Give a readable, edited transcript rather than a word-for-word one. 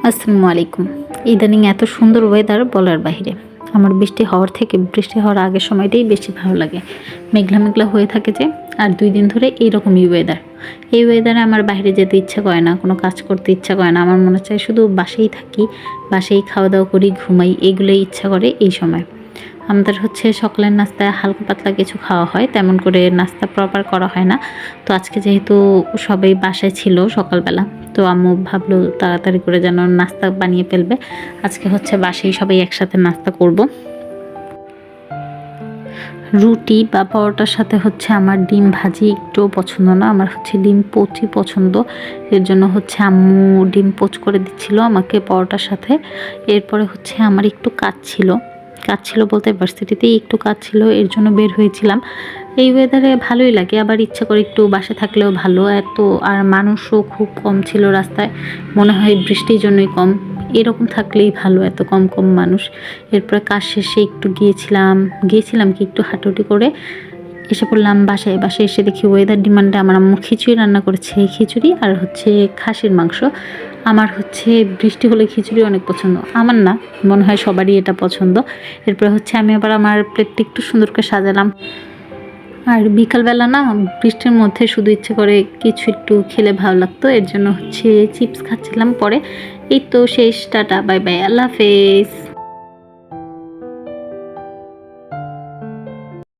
আসসালামু আলাইকুম। ইদানিং এত সুন্দর ওয়েদার বলার বাহিরে। আমার বৃষ্টি হওয়ার থেকে বৃষ্টি হওয়ার আগের সময়টাই বেশি ভালো লাগে। মেঘলা, মেঘলা হয়ে থাকে যে, আর ২ দিন ধরে এইরকমই ওয়েদার। এই ওয়েদারে আমার বাইরে যেতে ইচ্ছা করে না, কোনো কাজ করতে ইচ্ছা করে না। আমার মনে চায় শুধু বাসায় থাকি, বাসায় খাওয়া-দাওয়া করি, ঘুমাই, এগুলোই ইচ্ছা করে এই সময়। আমাদের হচ্ছে সকালের নাস্তায় হালকা পাতলা কিছু খাওয়া হয়, তেমন করে নাস্তা প্রপার করা হয় না। তো আজকে যেহেতু সবাই বাসায় ছিল সকালবেলা, তো আম্মু ভাবলো তাড়াতাড়ি করে যেন নাস্তা বানিয়ে ফেলবে। আজকে হচ্ছে বাসায় সবাই একসাথে নাস্তা করব। রুটি বা পরোটার সাথে হচ্ছে আমার ডিম ভাজি একটুও পছন্দ না, আমার হচ্ছে ডিম পোচই পছন্দ। এর জন্য হচ্ছে আম্মু ডিম পোচ করে দিচ্ছিল আমাকে পরোটার সাথে। এরপরে হচ্ছে আমার একটু কাজ ছিল বলতে ভার্সিটিতেই একটু কাজ ছিল, এর জন্য বের হয়েছিলাম। এই ওয়েদারে ভালোই লাগে, আবার ইচ্ছা করে একটু বাসে থাকলেও ভালো। এত আর মানুষও খুব কম ছিল রাস্তায়, মনে হয় বৃষ্টির জন্যই কম। এরকম থাকলেই ভালো, এত কম কম মানুষ। এরপরে কাজ শেষে একটু গিয়েছিলাম কি একটু হাঁটাহুটি করে এসে পড়লাম বাসায়। বাসায় এসে দেখি ওয়েদার ডিমান্ডে আমার আম্মু খিচুড়ি রান্না করেছে, খিচুড়ি আর হচ্ছে খাসির মাংস। আমার হচ্ছে বৃষ্টি হলে খিচুড়ি অনেক পছন্দ, আমার না, মনে হয় সবারই এটা পছন্দ। এরপরে হচ্ছে আমি আবার আমার প্লেটটা একটু সুন্দর করে সাজালাম। আর বিকালবেলা না, বৃষ্টির মধ্যে শুধু ইচ্ছে করে কিছু একটু খেলে ভালো লাগতো, এর জন্য হচ্ছে চিপস খাচ্ছিলাম। পরে এই তো শেষ, টাটা বাই বাই, আল্লাহ হাফেজ।